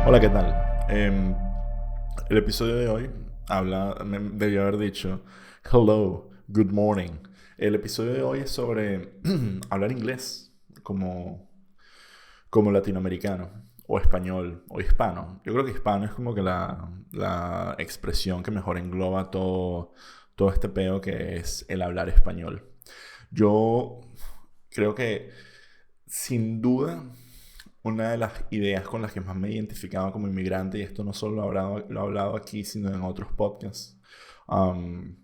Hola, ¿qué tal? El episodio de hoy debió haber dicho hello, good morning. El episodio de hoy es sobre hablar inglés como, como latinoamericano, o español, o hispano. Yo creo que hispano es como que la expresión que mejor engloba todo este peo que es el hablar español. Yo creo que, sin duda, una de las ideas con las que más me identificaba como inmigrante, y esto no solo lo he hablado aquí, sino en otros podcasts, um,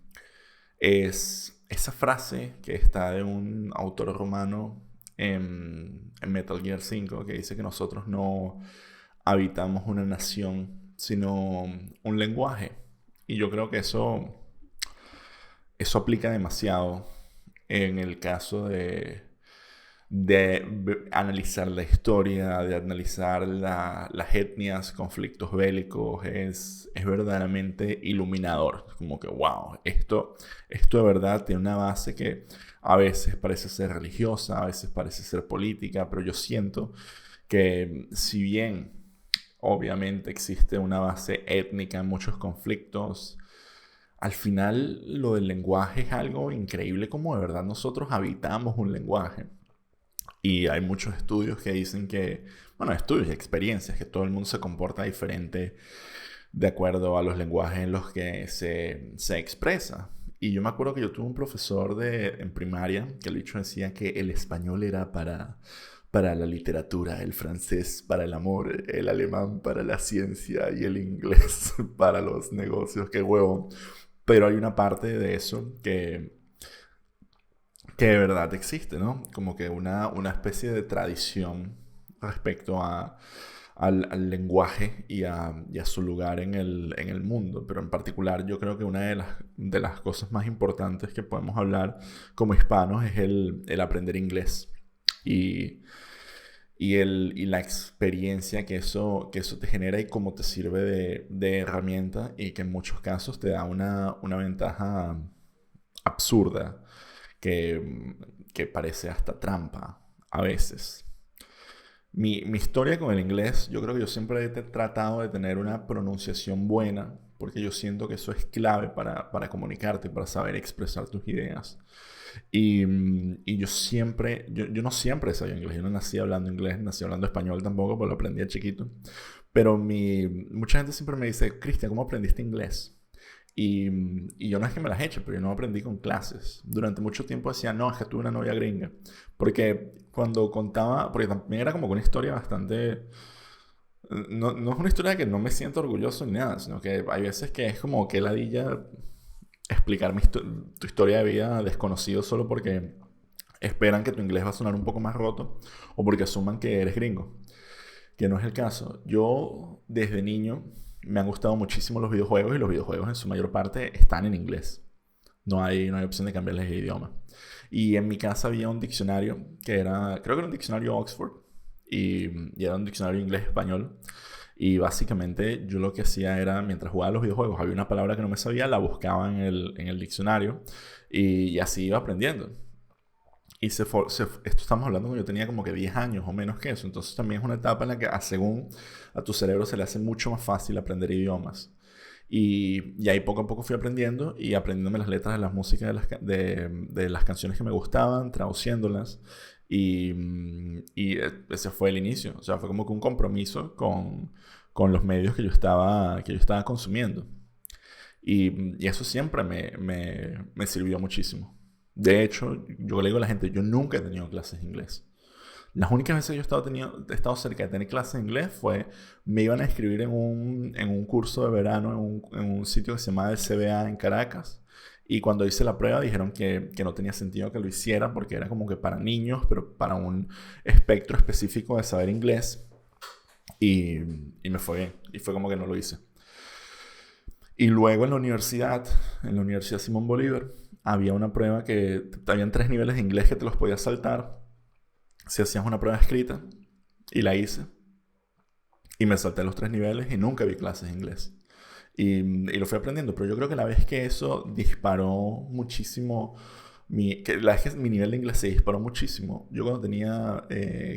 es esa frase que está de un autor romano en Metal Gear 5, que dice que nosotros no habitamos una nación, sino un lenguaje. Y yo creo que eso aplica demasiado en el caso de analizar la historia, de analizar las etnias, conflictos bélicos, es verdaderamente iluminador. Como que, wow, esto de verdad tiene una base que a veces parece ser religiosa, a veces parece ser política, pero yo siento que, si bien obviamente existe una base étnica en muchos conflictos, al final lo del lenguaje es algo increíble, como de verdad nosotros habitamos un lenguaje. Y hay muchos estudios que dicen que, bueno, estudios y experiencias, que todo el mundo se comporta diferente de acuerdo a los lenguajes en los que se expresa. Y yo me acuerdo que yo tuve un profesor en primaria que el dicho decía que el español era para la literatura, el francés para el amor, el alemán para la ciencia y el inglés para los negocios. Qué huevo. Pero hay una parte de eso que de verdad existe, ¿no? Como que una especie de tradición respecto al lenguaje y a su lugar en el mundo. Pero en particular yo creo que una de las cosas más importantes que podemos hablar como hispanos es el aprender inglés. Y, y la experiencia que eso te genera y cómo te sirve de herramienta, y que en muchos casos te da una ventaja absurda que parece hasta trampa a veces. Mi historia con el inglés, yo creo que yo siempre he tratado de tener una pronunciación buena, porque yo siento que eso es clave para comunicarte, para saber expresar tus ideas. Y yo no siempre sabía inglés, yo no nací hablando inglés, nací hablando español tampoco, porque lo aprendí de chiquito. Pero mucha gente siempre me dice: Cristian, ¿cómo aprendiste inglés? Y yo no es que me las eche, pero yo no aprendí con clases. Durante mucho tiempo decía, no, es que tuve una novia gringa. Porque cuando contaba, porque también era como que una historia bastante... No es una historia de que no me siento orgulloso ni nada, sino que hay veces que es como que ladilla explicar tu historia de vida a desconocidos solo porque esperan que tu inglés va a sonar un poco más roto, o porque asuman que eres gringo, que no es el caso. Yo, desde niño, me han gustado muchísimo los videojuegos, y los videojuegos en su mayor parte están en inglés. No hay opción de cambiarles el idioma. Y en mi casa había un diccionario creo que era un diccionario Oxford, y era un diccionario inglés-español. Y básicamente yo lo que hacía era, mientras jugaba a los videojuegos, había una palabra que no me sabía, la buscaba en el diccionario, y así iba aprendiendo. Esto estamos hablando cuando yo tenía como que 10 años o menos que eso. Entonces también es una etapa en la que, según a tu cerebro, se le hace mucho más fácil aprender idiomas. Y ahí poco a poco fui aprendiendo, y aprendiéndome las letras de las músicas de las canciones que me gustaban, traduciéndolas. Y ese fue el inicio. O sea, fue como que un compromiso con los medios que yo estaba consumiendo. Y eso siempre me sirvió muchísimo. De hecho, yo le digo a la gente, yo nunca he tenido clases de inglés. Las únicas veces que he estado cerca de tener clases de inglés me iban a inscribir en un curso de verano en un sitio que se llama el CBA en Caracas. Y cuando hice la prueba dijeron que no tenía sentido que lo hiciera, porque era como que para niños, pero para un espectro específico de saber inglés. Y me fue bien. Y fue como que no lo hice. Y luego en la Universidad Simón Bolívar, había una prueba habían 3 niveles de inglés que te los podías saltar si hacías una prueba escrita, y la hice. Y me salté los 3 niveles y nunca vi clases de inglés. Y lo fui aprendiendo, pero yo creo que la vez que eso disparó muchísimo La verdad es que mi nivel de inglés se disparó muchísimo. Yo cuando tenía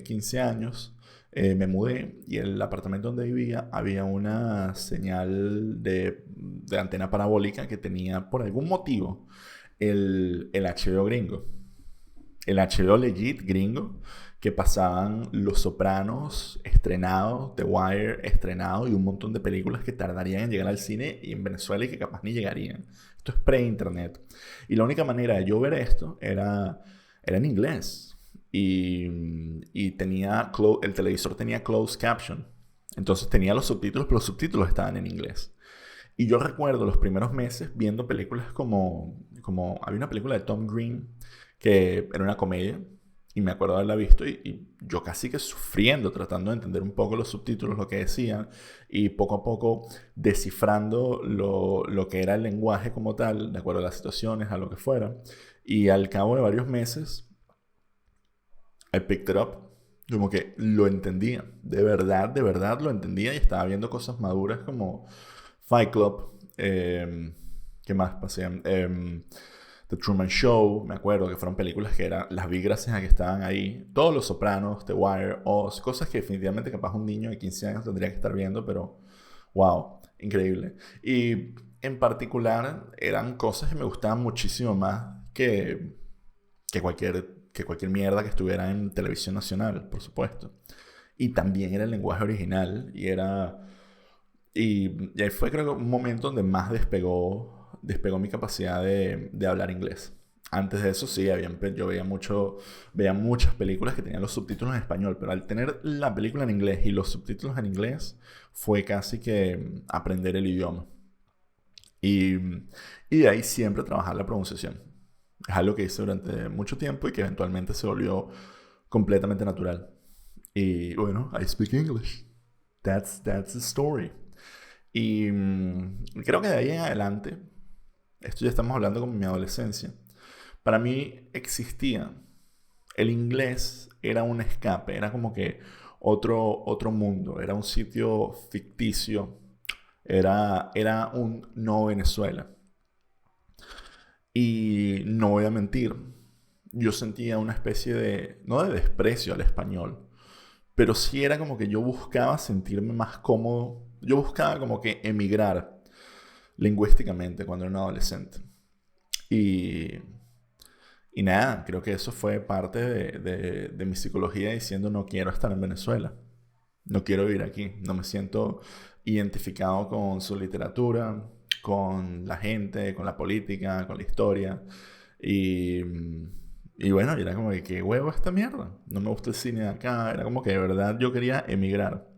15 años me mudé y en el apartamento donde vivía había una señal de antena parabólica que tenía por algún motivo el HBO gringo. El HBO legit gringo que pasaban Los Sopranos estrenados, The Wire estrenado y un montón de películas que tardarían en llegar al cine y en Venezuela y que capaz ni llegarían. Esto es pre-internet. Y la única manera de yo ver esto era en inglés. Y el televisor tenía closed caption. Entonces tenía los subtítulos, pero los subtítulos estaban en inglés. Y yo recuerdo los primeros meses viendo películas como había una película de Tom Green que era una comedia y me acuerdo haberla visto y yo casi que sufriendo, tratando de entender un poco los subtítulos, lo que decían y poco a poco descifrando lo que era el lenguaje como tal, de acuerdo a las situaciones, a lo que fuera. Y al cabo de varios meses, I picked it up. Como que lo entendía. De verdad lo entendía y estaba viendo cosas maduras como Fight Club. ¿Qué más pasé? The Truman Show, me acuerdo que fueron películas que las vi gracias a que estaban ahí. Todos Los Sopranos, The Wire, Oz, cosas que definitivamente capaz un niño de 15 años tendría que estar viendo, pero wow, increíble. Y en particular eran cosas que me gustaban muchísimo más que cualquier mierda que estuviera en televisión nacional, por supuesto. Y también era el lenguaje original y ahí fue creo que un momento donde más despegó mi capacidad de hablar inglés. Antes de eso sí, yo veía muchas películas que tenían los subtítulos en español, pero al tener la película en inglés y los subtítulos en inglés, fue casi que aprender el idioma. Y, y de ahí siempre trabajar la pronunciación. Es algo que hice durante mucho tiempo y que eventualmente se volvió completamente natural. Y bueno, I speak English. That's the story. Y creo que de ahí en adelante, esto ya estamos hablando como en mi adolescencia, para mí existía, el inglés era un escape, era como que otro mundo, era un sitio ficticio, era un no Venezuela. Y no voy a mentir, yo sentía una especie no de desprecio al español, pero sí era como que yo buscaba sentirme más cómodo, yo buscaba como que emigrar lingüísticamente cuando era un adolescente. Y, y nada, creo que eso fue parte de mi psicología diciendo no quiero estar en Venezuela, no quiero vivir aquí, no me siento identificado con su literatura, con la gente, con la política, con la historia. Y, y bueno, y era como que, ¿qué huevo esta mierda? No me gusta el cine de acá, era como que de verdad yo quería emigrar.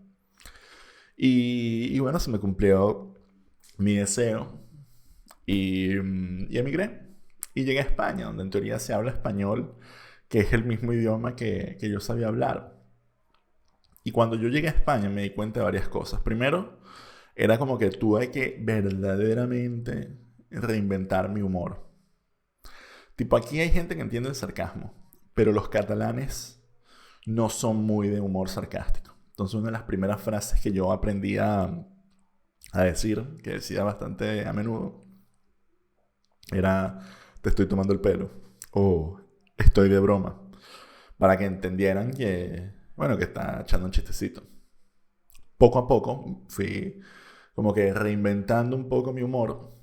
Y bueno, se me cumplió mi deseo y emigré. Y llegué a España, donde en teoría se habla español, que es el mismo idioma que yo sabía hablar. Y cuando yo llegué a España me di cuenta de varias cosas. Primero, era como que tuve que verdaderamente reinventar mi humor. Tipo, aquí hay gente que entiende el sarcasmo, pero los catalanes no son muy de humor sarcástico. Entonces, una de las primeras frases que yo aprendí a decir, que decía bastante a menudo, era, te estoy tomando el pelo, o estoy de broma, para que entendieran bueno, que está echando un chistecito. Poco a poco fui como que reinventando un poco mi humor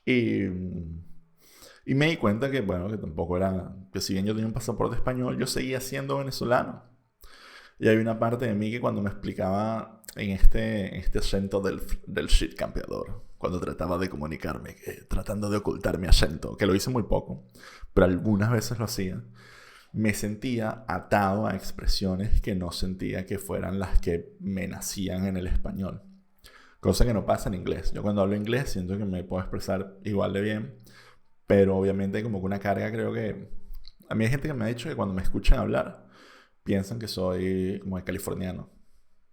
y, y me di cuenta que, bueno, que tampoco era, que si bien yo tenía un pasaporte español, yo seguía siendo venezolano. Y hay una parte de mí que cuando me explicaba en este acento del shit campeador, cuando trataba de comunicarme, tratando de ocultar mi acento, que lo hice muy poco, pero algunas veces lo hacía, me sentía atado a expresiones que no sentía que fueran las que me nacían en el español. Cosa que no pasa en inglés. Yo cuando hablo inglés siento que me puedo expresar igual de bien, pero obviamente hay como que una carga, creo que... A mí hay gente que me ha dicho que cuando me escuchan hablar piensan que soy como de californiano.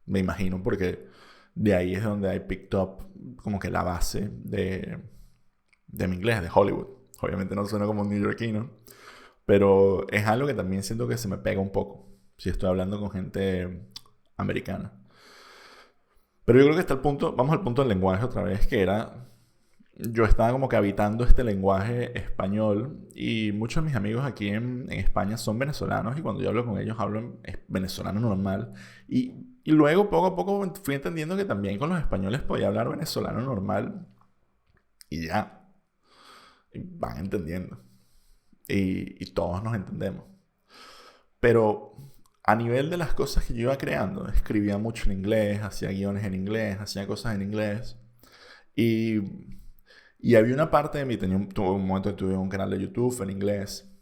Me imagino porque de ahí es donde hay picked up como que la base de mi inglés, de Hollywood. Obviamente no suena como un neoyorquino, pero es algo que también siento que se me pega un poco si estoy hablando con gente americana. Pero yo creo que está el punto, vamos al punto del lenguaje otra vez, que era yo estaba como que habitando este lenguaje español y muchos de mis amigos aquí en España son venezolanos y cuando yo hablo con ellos hablo en venezolano normal y luego poco a poco fui entendiendo que también con los españoles podía hablar venezolano normal y ya, y van entendiendo y todos nos entendemos. Pero a nivel de las cosas que yo iba creando, escribía mucho en inglés, hacía guiones en inglés, hacía cosas en inglés y y había una parte de mí, tuve un momento que tuve un canal de YouTube en inglés,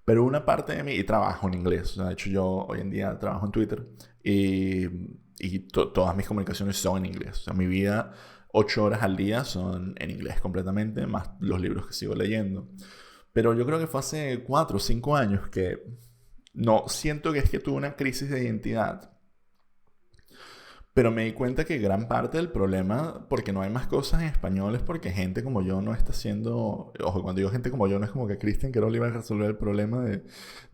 pero una parte de mí, y trabajo en inglés, o sea, de hecho yo hoy en día trabajo en Twitter y todas mis comunicaciones son en inglés. O sea, mi vida, 8 horas al día son en inglés completamente, más los libros que sigo leyendo. Pero yo creo que fue hace 4 o 5 años que no siento que es que tuve una crisis de identidad, pero me di cuenta que gran parte del problema, porque no hay más cosas en español, es porque gente como yo no está haciendo. Ojo, cuando digo gente como yo, no es como que Christian Querol iba a resolver el problema de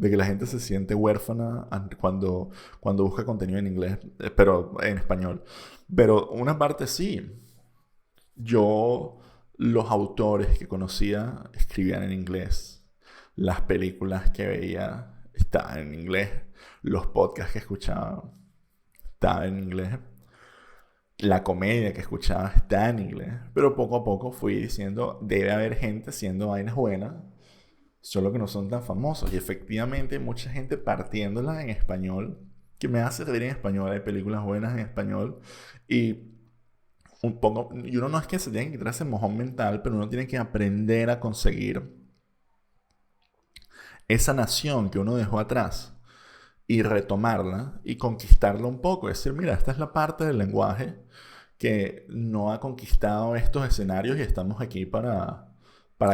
que la gente se siente huérfana cuando busca contenido en inglés, pero en español. Pero una parte sí. Yo, los autores que conocía escribían en inglés. Las películas que veía estaban en inglés. Los podcasts que escuchaba estaban en inglés. La comedia que escuchaba está en inglés, pero poco a poco fui diciendo, debe haber gente haciendo vainas buenas, solo que no son tan famosos. Y efectivamente hay mucha gente partiéndola en español, que me hace reír en español, hay películas buenas en español, y y uno no es que se tenga que quitar ese mojón mental, pero uno tiene que aprender a conseguir esa nación que uno dejó atrás y retomarla y conquistarla un poco. Es decir, mira, esta es la parte del lenguaje que no ha conquistado estos escenarios y estamos aquí para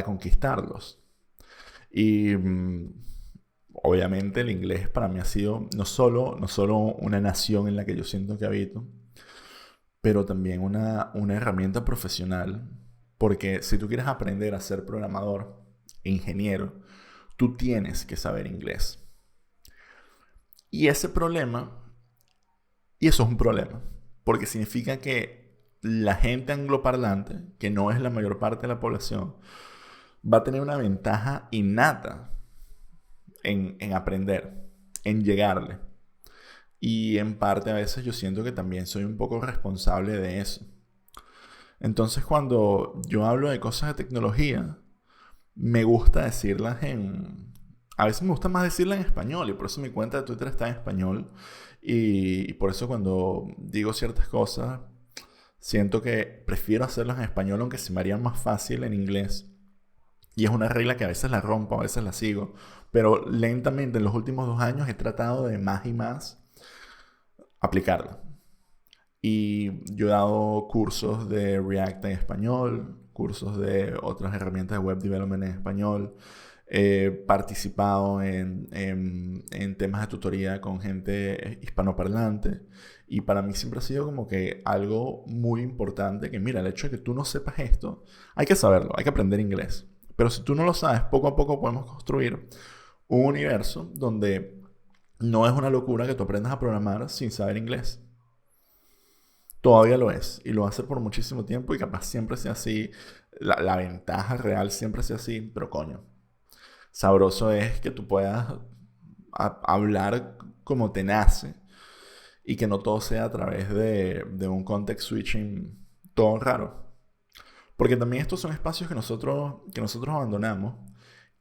conquistarlos. Y obviamente el inglés para mí ha sido no solo una nación en la que yo siento que habito, pero también una herramienta profesional. Porque si tú quieres aprender a ser programador, ingeniero, tú tienes que saber inglés. Y ese problema, y eso es un problema, porque significa que la gente angloparlante, que no es la mayor parte de la población, va a tener una ventaja innata en aprender, en llegarle. Y en parte a veces yo siento que también soy un poco responsable de eso. Entonces cuando yo hablo de cosas de tecnología, me gusta decirlas en. A veces me gusta más decirlas en español y por eso mi cuenta de Twitter está en español. Y por eso cuando digo ciertas cosas, siento que prefiero hacerlas en español aunque se me haría más fácil en inglés. Y es una regla que a veces la rompo, a veces la sigo. Pero lentamente en los últimos 2 años he tratado de más y más aplicarla. Y yo he dado cursos de React en español, cursos de otras herramientas de web development en español. He participado en temas de tutoría con gente hispanoparlante. Y para mí siempre ha sido como que algo muy importante que, mira, el hecho de que tú no sepas esto, hay que saberlo, hay que aprender inglés. Pero si tú no lo sabes, poco a poco podemos construir un universo donde no es una locura que tú aprendas a programar sin saber inglés. Todavía lo es y lo va a hacer por muchísimo tiempo y capaz siempre sea así. La ventaja real siempre sea así, pero coño, sabroso es que tú puedas hablar como te nace y que no todo sea a través de un context switching todo raro. Porque también estos son espacios que nosotros abandonamos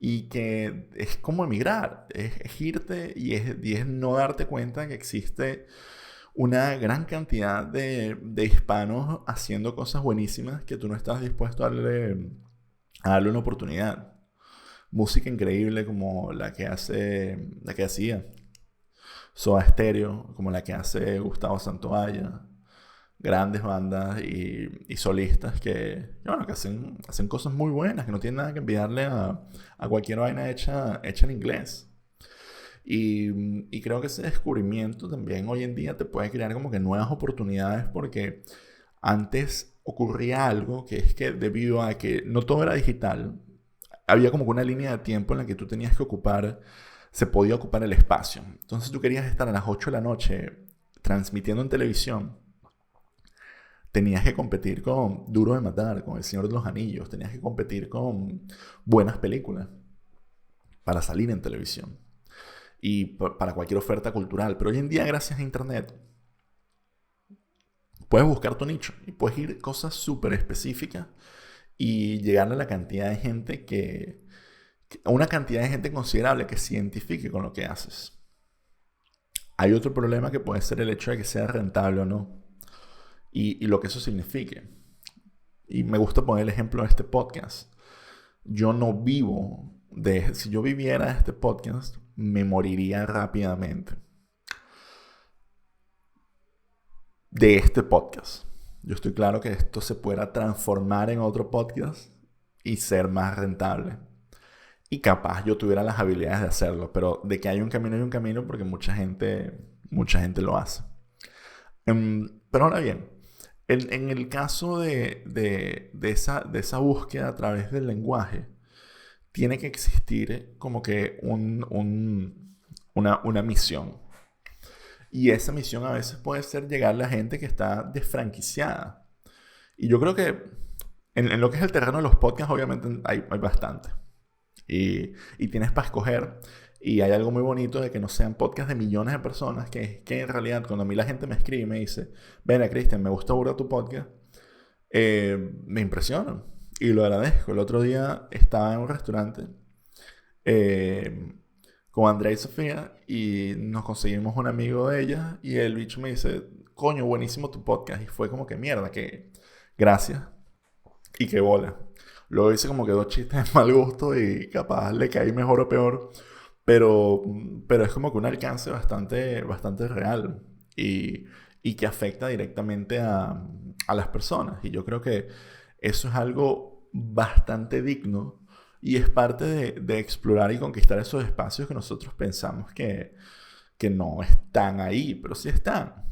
y que es como emigrar, es irte y es no darte cuenta que existe una gran cantidad de hispanos haciendo cosas buenísimas que tú no estás dispuesto a darle una oportunidad. Música increíble como la que hacía Soda Stereo, como la que hace Gustavo Santaolalla. Grandes bandas y solistas bueno, que hacen cosas muy buenas, que no tienen nada que enviarle a cualquier vaina hecha en inglés. Y creo que ese descubrimiento también hoy en día te puede crear como que nuevas oportunidades porque antes ocurría algo que es que debido a que no todo era digital, había como que una línea de tiempo en la que tú tenías que se podía ocupar el espacio. Entonces tú querías estar a las 8 de la noche transmitiendo en televisión, Tenías que competir con Duro de Matar, con El Señor de los Anillos, tenías que competir con buenas películas para salir en televisión y para cualquier oferta cultural. Pero hoy en día, gracias a Internet, puedes buscar tu nicho y puedes ir a cosas súper específicas y llegar a la cantidad de gente una cantidad de gente considerable que se identifique con lo que haces. Hay otro problema que puede ser el hecho de que sea rentable o no y lo que eso signifique. Y me gusta poner el ejemplo de este podcast. Yo no vivo si yo viviera de este podcast, me moriría rápidamente de este podcast. Yo estoy claro que esto se pueda transformar en otro podcast y ser más rentable. Y capaz yo tuviera las habilidades de hacerlo, pero de que hay un camino porque mucha gente lo hace. Pero ahora bien, en el caso de esa búsqueda a través del lenguaje, tiene que existir como que una misión. Y esa misión a veces puede ser llegarle a gente que está desfranquiciada. Y yo creo que en lo que es el terreno de los podcasts, obviamente hay bastante. Y tienes para escoger. Y hay algo muy bonito de que no sean podcasts de millones de personas, que en realidad cuando a mí la gente me escribe y me dice, ven, Cristian, me gusta burda tu podcast, me impresionan. Y lo agradezco. El otro día estaba en un restaurante con Andrea y Sofía y nos conseguimos un amigo de ella y el bicho me dice, coño, buenísimo tu podcast. Y fue como que mierda, que gracias y que bola. Luego hice como que 2 chistes de mal gusto y capaz le caí mejor o peor. Pero es como que un alcance bastante real y que afecta directamente a las personas. Y yo creo que eso es algo bastante digno y es parte de explorar y conquistar esos espacios que nosotros pensamos que no están ahí, pero sí están.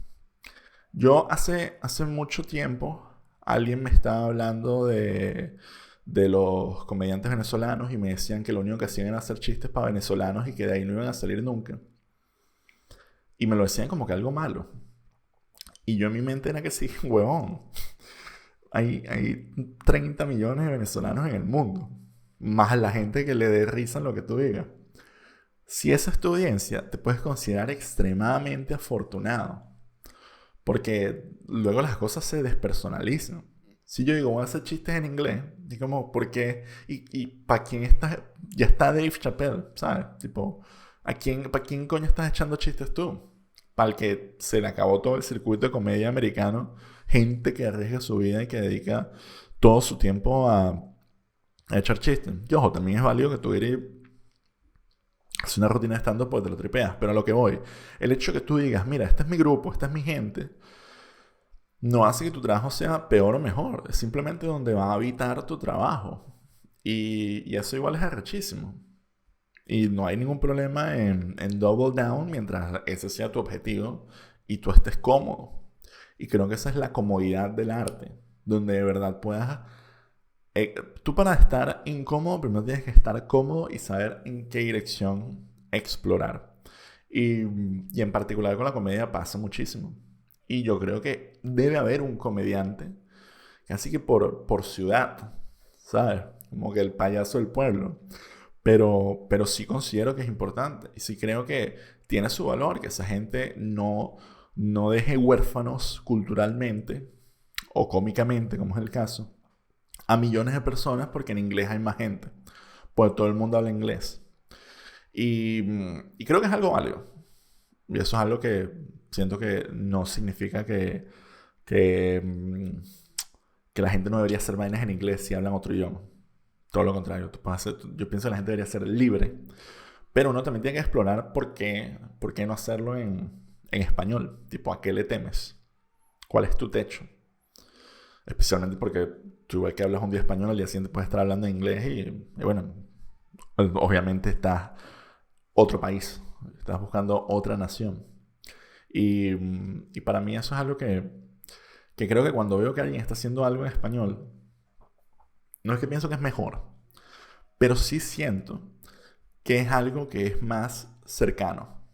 Yo hace mucho tiempo alguien me estaba hablando de los comediantes venezolanos y me decían que lo único que hacían era hacer chistes para venezolanos y que de ahí no iban a salir nunca. Y me lo decían como que algo malo. Y yo en mi mente era que sí, huevón. Hay 30 millones de venezolanos en el mundo. Más la gente que le dé risa en lo que tú digas. Si esa es tu audiencia, te puedes considerar extremadamente afortunado. Porque luego las cosas se despersonalizan. Si yo digo, voy a hacer chistes en inglés, y como, ¿por qué? ¿Y para quién estás? Ya está Dave Chappelle, ¿sabes? Tipo, ¿para quién coño estás echando chistes tú? Para el que se le acabó todo el circuito de comedia americano, gente que arriesga su vida y que dedica todo su tiempo a echar chistes. Y ojo, también es válido que tú hacer una rutina de stand-up porque te lo tripeas, pero a lo que voy, el hecho de que tú digas, mira, este es mi grupo, esta es mi gente, no hace que tu trabajo sea peor o mejor. Es simplemente donde va a habitar tu trabajo. Y eso igual es arrechísimo. Y no hay ningún problema en double down mientras ese sea tu objetivo y tú estés cómodo. Y creo que esa es la comodidad del arte. Donde de verdad puedas... tú para estar incómodo, primero tienes que estar cómodo y saber en qué dirección explorar. Y en particular con la comedia pasa muchísimo. Y yo creo que debe haber un comediante, casi que por ciudad, ¿sabes? Como que el payaso del pueblo. Pero sí considero que es importante. Y sí creo que tiene su valor, que esa gente no deje huérfanos culturalmente o cómicamente, como es el caso, a millones de personas porque en inglés hay más gente. Pues todo el mundo habla inglés. Y creo que es algo válido. Y eso es algo que siento que no significa que, mm, que la gente no debería hacer vainas en inglés si hablan otro idioma. Todo lo contrario. Yo pienso que la gente debería ser libre. Pero uno también tiene que explorar por qué no hacerlo en español. Tipo, ¿a qué le temes? ¿Cuál es tu techo? Especialmente porque tú igual que hablas un día español, al día siguiente puedes estar hablando en inglés y bueno, obviamente estás otro país. Estás buscando otra nación. Y para mí eso es algo que creo que cuando veo que alguien está haciendo algo en español, no es que pienso que es mejor, pero sí siento que es algo que es más cercano.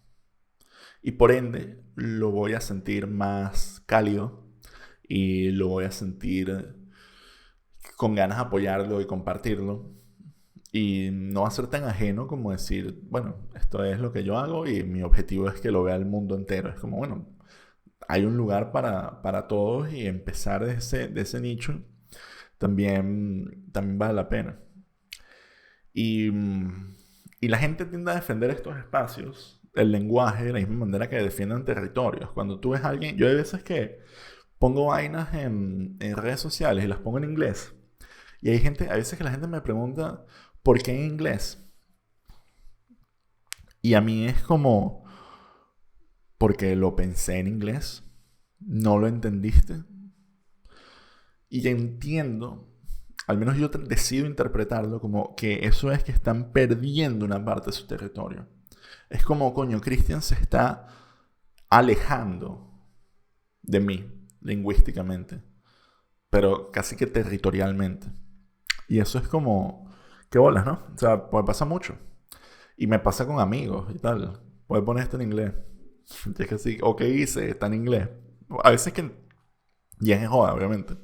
Y por ende lo voy a sentir más cálido y lo voy a sentir con ganas de apoyarlo y compartirlo. Y no va a ser tan ajeno como decir, bueno, esto es lo que yo hago y mi objetivo es que lo vea el mundo entero. Es como, bueno, hay un lugar para todos y empezar de ese nicho también vale la pena. Y, y la gente tiende a defender estos espacios, el lenguaje, de la misma manera que defienden territorios. Cuando tú ves a alguien, yo hay veces que pongo vainas en redes sociales y las pongo en inglés. Y hay gente, a veces que la gente me pregunta, ¿por qué en inglés? Y a mí es como, porque lo pensé en inglés, no lo entendiste. Y entiendo, al menos yo decido interpretarlo como que eso es que están perdiendo una parte de su territorio. Es como, coño, Christian se está alejando de mí lingüísticamente, pero casi que territorialmente. Y eso es como, qué bolas, ¿no? O sea, pues pasa mucho. Y me pasa con amigos y tal. Puedes poner esto en inglés. Y es que sí, o qué hice, está en inglés. A veces que, y es joda, obviamente.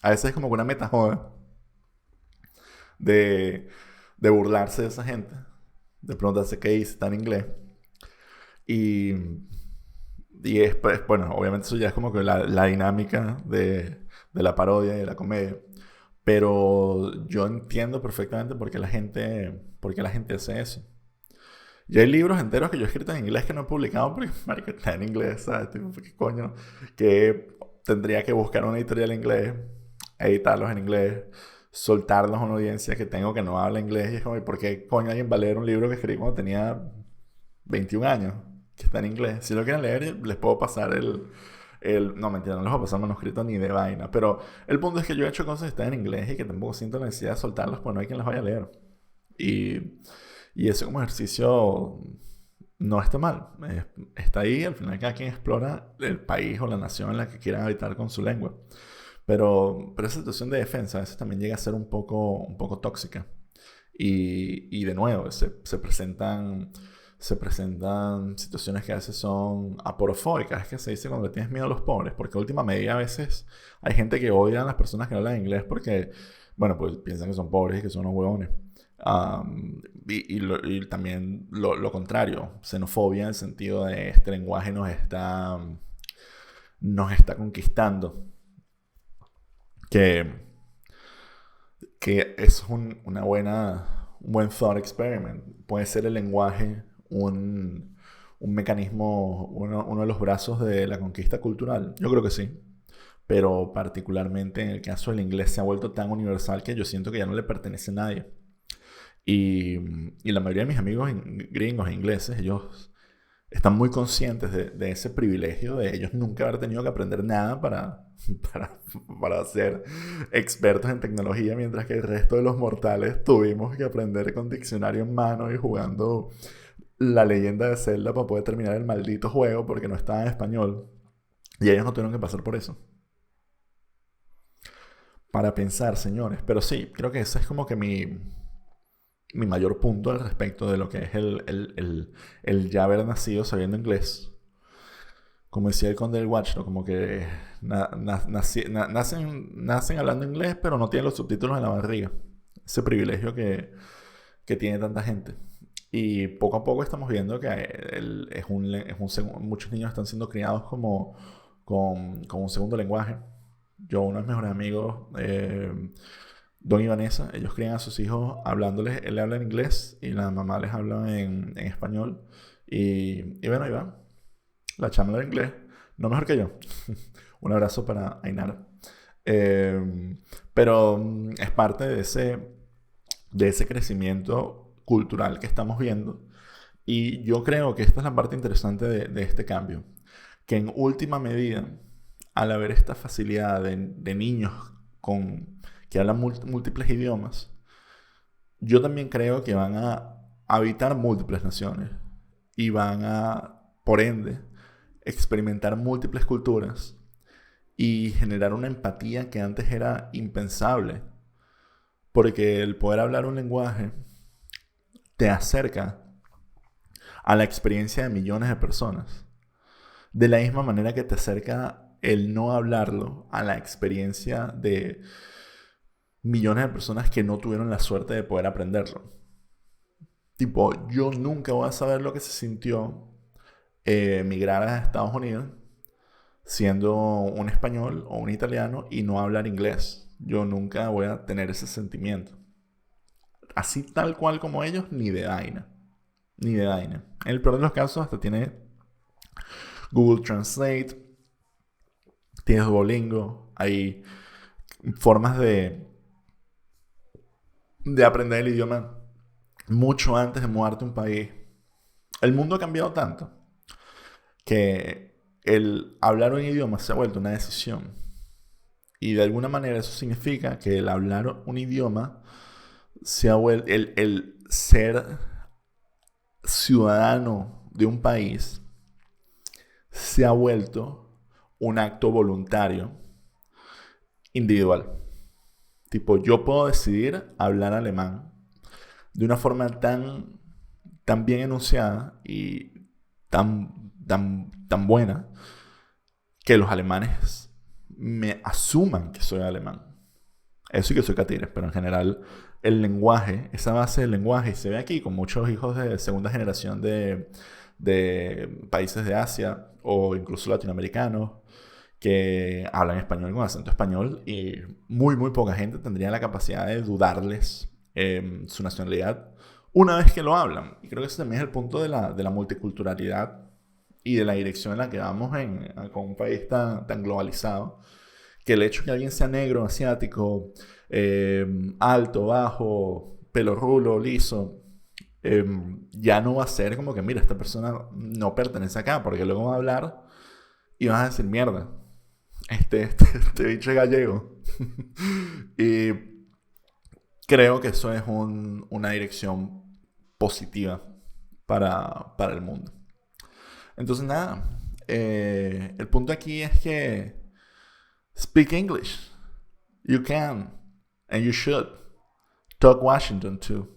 A veces es como que una meta joda de, de burlarse de esa gente. De preguntarse qué hice, está en inglés. Y, y es, pues, bueno, obviamente eso ya es como que la dinámica de la parodia y de la comedia. Pero yo entiendo perfectamente por qué la gente hace eso. Y hay libros enteros que yo he escrito en inglés que no he publicado porque, marico, está en inglés, ¿sabes? Tipo, ¿qué coño? Que tendría que buscar una editorial en inglés, editarlos en inglés, soltarlos a una audiencia que tengo que no habla inglés. Y es como, ¿y por qué coño alguien va a leer un libro que escribí cuando tenía 21 años? Que está en inglés. Si lo quieren leer, les puedo pasar no, mentira, no les voy a pasar manuscrito ni de vaina. Pero el punto es que yo he hecho cosas que están en inglés y que tampoco siento la necesidad de soltarlas porque no hay quien las vaya a leer. Y, y eso como ejercicio no está mal. Está ahí, al final cada quien explora el país o la nación en la que quieran habitar con su lengua. Pero esa situación de defensa a veces también llega a ser un poco tóxica. Y de nuevo, se presentan situaciones que a veces son aporofóbicas, es que se dice cuando le tienes miedo a los pobres, porque a última medida a veces hay gente que odia a las personas que no hablan inglés porque, bueno, pues piensan que son pobres y que son unos huevones. Y también lo contrario, xenofobia en el sentido de este lenguaje nos está conquistando. Que, que es un buen thought experiment. Puede ser el lenguaje un mecanismo, uno de los brazos de la conquista cultural. Yo creo que sí. Pero particularmente en el caso del inglés se ha vuelto tan universal que yo siento que ya no le pertenece a nadie. Y, y la mayoría de mis amigos gringos e ingleses, ellos están muy conscientes de ese privilegio de ellos nunca haber tenido que aprender nada para, para ser expertos en tecnología, mientras que el resto de los mortales tuvimos que aprender con diccionario en mano y jugando la leyenda de Zelda para poder terminar el maldito juego porque no estaba en español. Y ellos no tuvieron que pasar por eso. Para pensar, señores. Pero sí, creo que ese es como que mi mayor punto al respecto de lo que es el ya haber nacido sabiendo inglés. Como decía el conde del Watch, ¿no? Como que nacen hablando inglés, pero no tienen los subtítulos en la barriga. Ese privilegio que tiene tanta gente. Y poco a poco estamos viendo que muchos niños están siendo criados como con un segundo lenguaje. Yo, uno de mis mejores amigos, Don y Vanessa, ellos crían a sus hijos hablándoles, él le habla en inglés y la mamá les habla en español. Y bueno, ahí va. La chama de inglés, no mejor que yo. Un abrazo para Ainara. Pero es parte de ese crecimiento cultural que estamos viendo. Y yo creo que esta es la parte interesante de este cambio. Que en última medida, al haber esta facilidad de niños que hablan múltiples idiomas, yo también creo que van a habitar múltiples naciones y van a, por ende, experimentar múltiples culturas y generar una empatía que antes era impensable. Porque el poder hablar un lenguaje te acerca a la experiencia de millones de personas. De la misma manera que te acerca el no hablarlo a la experiencia de millones de personas que no tuvieron la suerte de poder aprenderlo. Tipo, yo nunca voy a saber lo que se sintió emigrar a Estados Unidos siendo un español o un italiano y no hablar inglés. Yo nunca voy a tener ese sentimiento. Así tal cual como ellos, ni de vaina. Ni de vaina. En el peor de los casos hasta tiene Google Translate, tienes Duolingo, hay formas de aprender el idioma mucho antes de mudarte a un país. El mundo ha cambiado tanto que el hablar un idioma se ha vuelto una decisión. Y de alguna manera eso significa que el hablar un idioma se ha vuelto, el ser ciudadano de un país se ha vuelto un acto voluntario, individual. Tipo, yo puedo decidir hablar alemán de una forma tan bien enunciada y tan buena que los alemanes me asuman que soy alemán. Eso sí que soy catires, pero en general el lenguaje, esa base del lenguaje, y se ve aquí con muchos hijos de segunda generación de países de Asia o incluso latinoamericanos que hablan español con acento español y muy poca gente tendría la capacidad de dudarles su nacionalidad una vez que lo hablan. Y creo que ese también es el punto de la multiculturalidad y de la dirección en la que vamos con un país tan globalizado, que el hecho de que alguien sea negro, asiático, alto, bajo, pelo rulo, liso, ya no va a ser como que, mira, esta persona no pertenece acá, porque luego va a hablar y vas a decir, mierda, este bicho es gallego. Y creo que eso es una dirección positiva para el mundo. Entonces, nada, el punto aquí es que speak English. You can, and you should. Talk Washington too.